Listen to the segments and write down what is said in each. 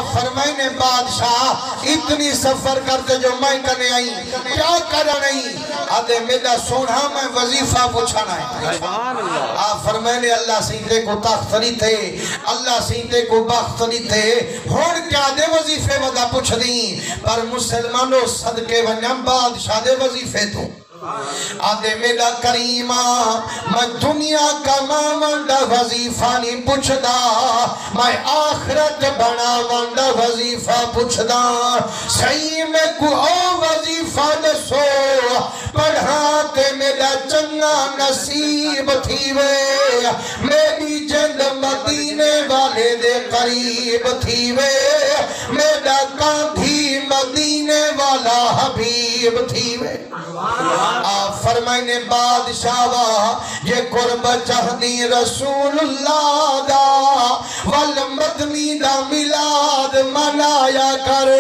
آپ فرمائیں نے بادشاہ اتنی سفر کرتے جو میں کنے آئی کیا کرا نہیں آدھے میرا سونا میں وظیفہ پوچھانا ہے آپ فرمائیں نے اللہ سیدھے کو تاختری تھے اللہ سیدھے کو باختری تھے ہون کیا دے وظیفے ودا پوچھ دیں پر مسلمانوں صدقے ونیم بادشاہ دے وظیفے تو آدھے میرا کریمہ میں دنیا کا مامنڈا وظیفہ نہیں پوچھدا میں آخرت بنا منڈا وظیفہ پوچھدا صحیح میں کو او وظیفہ دسو پڑھاتے میرا چنگا نصیب تھی وے میری جند مدینے والے دے قریب تھی وے میرا کاندھی مدینے والا حبیب تھی وے آپ فرمائیں نے بادشاہ یہ قرب چہدی رسول اللہ دا والمدنی دا ملاد منایا کر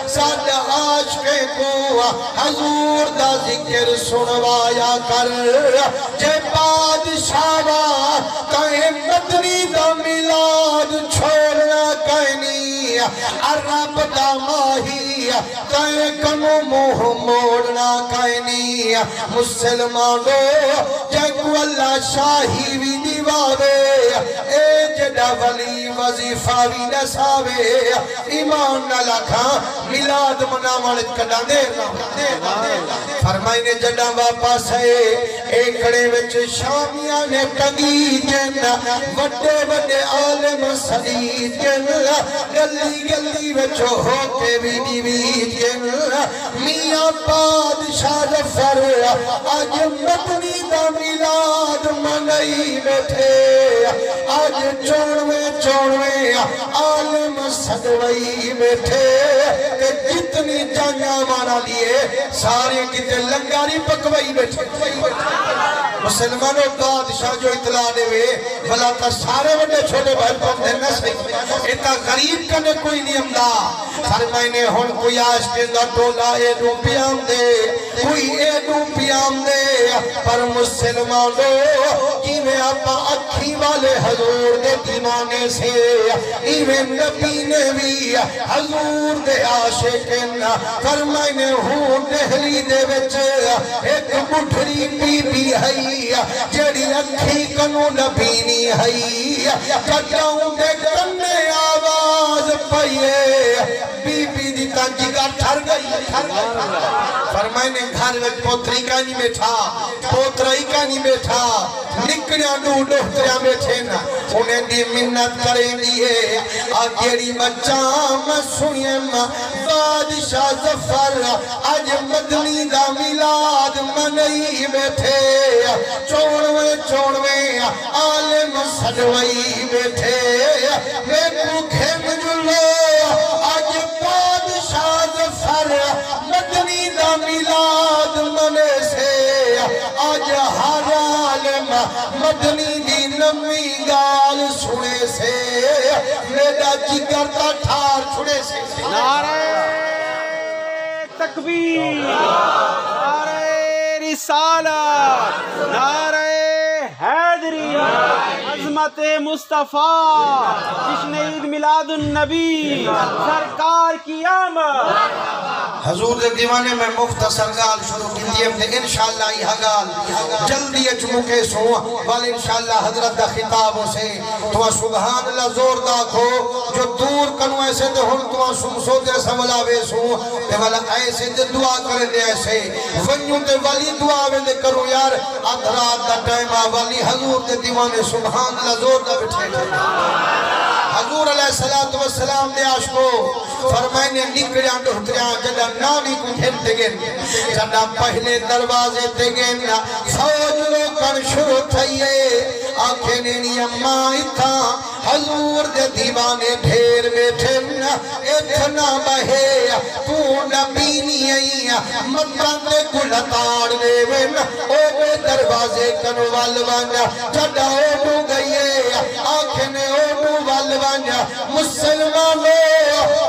ساد عاشقے کو حضور دا ذکر سنوایا کر جے بادشاہ کہیں مدنی دا ملاد چھوڑنا کہنی عرب دا ماہی کہیں کنو موہ موڑنا کہنی مسلمانو جگو اللہ شاہی بھی دیواوے اے جڑا ولی وظیفہ بھی نساوے ایمان نہ لکھا ملاد منامت کڑا دیرنا فرمائنے جڑا واپس ہے ایکڑے وچ شامیاں نے ٹنگی جن وڈے وڈے عالم صدید جن گلی گلی وچ ہو کے بھی دیوی جن میاں بادشاہ ظفر آج مدنی دا ملاد منائی بیٹھے آج چونوے عالم صدوئی بیٹھے کہ جتنی جانیاں مانا لیے سارے کتے لنگاری پکوئی بیٹھے مسلمانوں بادشاہ جو اطلاع دے وے بھلا تا سارے وڈے چھوٹے بھائی پاک دینا صحیح ایتا غریب کنے کوئی نہیں امدہ فرمائنے ہون کوئی آشتے دا ٹولا ایڈو پیام دے کوئی ایڈو پیام دے پر مسلمانوں ایویں آپا اکھی والے حضور دے دیوانے سے ایویں نبی نے بھی حضور دے عاشقین فرمائنے ہون دہلی دے وچے ایک بڑھری بی بی ہے جڑی اکھی کنو نبینی ہے کٹاؤں دے کنے آواز پئیے بی بی دی تنجی کا ٹھر گئی فرمائنے گھر میں پوتری کا نہیں بیٹھا پوترائی کا نہیں بیٹھا نکڑیاں ڈوہتریاں بیٹھے نا انہیں دی منت کریں دیئے آگیری بچہ میں سنیم بادشاہ ظفر آج مدنی دا ملاد منائی بیٹھے چونوے عالم صدوئی بیٹھے میں کو کھیم جلو آج بادشاہ ظفر مدنی دا ملاد منے سے آج ہر عالم مدنی دی نمی گال سنے سے میرا جگر تا ٹھار چھڑے سے نعرہ تکبیر نعرہ رسالت نعرہ حیدری عظمت مصطفیٰ جشن عید میلاد النبی سرکار کی آمد حضور دے دیوانے میں مختصر گال شروع کی دیم دے انشاءاللہ یہ گال جلدی اچمو کے سو والی انشاءاللہ حضرت دا خطابوں سے تو سبحان اللہ زور دا کھو جو دور کنو ایسے دے ہن تو سمسو دے سملاوے سو دے والا ایسے دے دعا کرے دے ایسے ونیوں دے والی دعا میں دے کرو یار ادھرات دا ٹائمہ والی حضور دے دیوانے سبحان اللہ زور دا بٹھے حضور علیہ السلام دے عاشقو فرمائنے نکڑیاں ڈھتریاں جدہ نانی کو کھنتے گئن جدہ پہلے دروازے تے گئن فوج روکن شروع تھئیے آنکھیں نینی امائی تھا حضور دے دیوانے ڈھیر بیٹھے اتنا بہے تو نبینی آئی مکان دے گلتاڑ دے وین او بے دروازے کنو والوانا جدہ اوڑو گئیے آنکھیں نے اوڑو والوانا مسلمانوں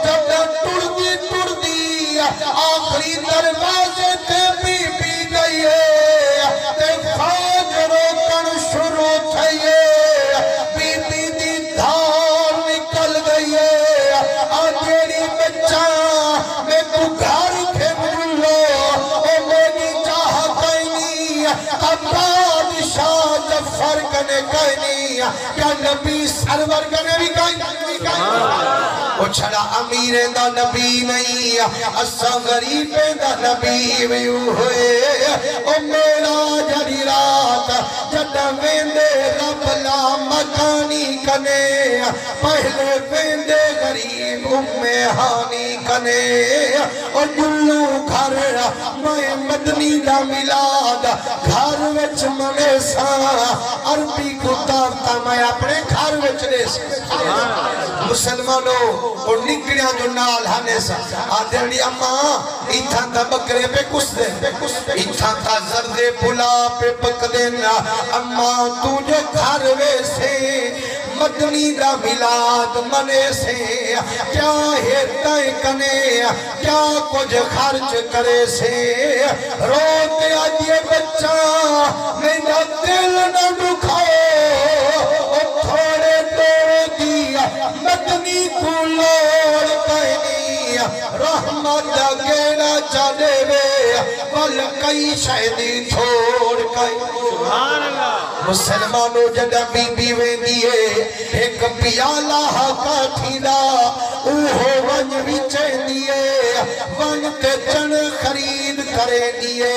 جدہ ٹڑ دی آخری دروازے تے بی گئیے تے فوج روکن شروع تھئیے بی دی دھار نکل گئیے آج نبی سرور کنے بھی کہیں وہ چھڑا امیر دا نبی نہیں اسا غریب دا نبی بھی ہوئے او میرا جڑی رات جڑا ویندے رب لا مکانی کنے پہلے ویندے غریب ہانی کنے اور جلو گھر میں مدنی دا ملاد گھر وچ منے سا عربی کتابتا میں اپنے گھر وچ دے سا مسلمانوں اور نکڑیاں جو نال ہانے سا آدھڑی اماں ایتھاں تا بکرے پہ کس دے ایتھاں تا زردے پلا پہ پک دینا اماں تو جو گھر ویسے مدنی دا ملاد منے سے کیا ہیتائیں کنے کیا کچھ خرچ کرے سے روتے آج یہ بچہ میرا دل نہ دکھاؤ تھوڑے توڑ دیا مدنی کو لوڑ پہنی رحمت گینا چاہے وے بل کئی شہدی چھوڑ کئی سبحان اللہ مسلمانوں جگہ بی بی وے دیئے ایک پیالہ کا تھیلا اوہو ونج وچے دیئے ونج تے چن خرید کرے دیئے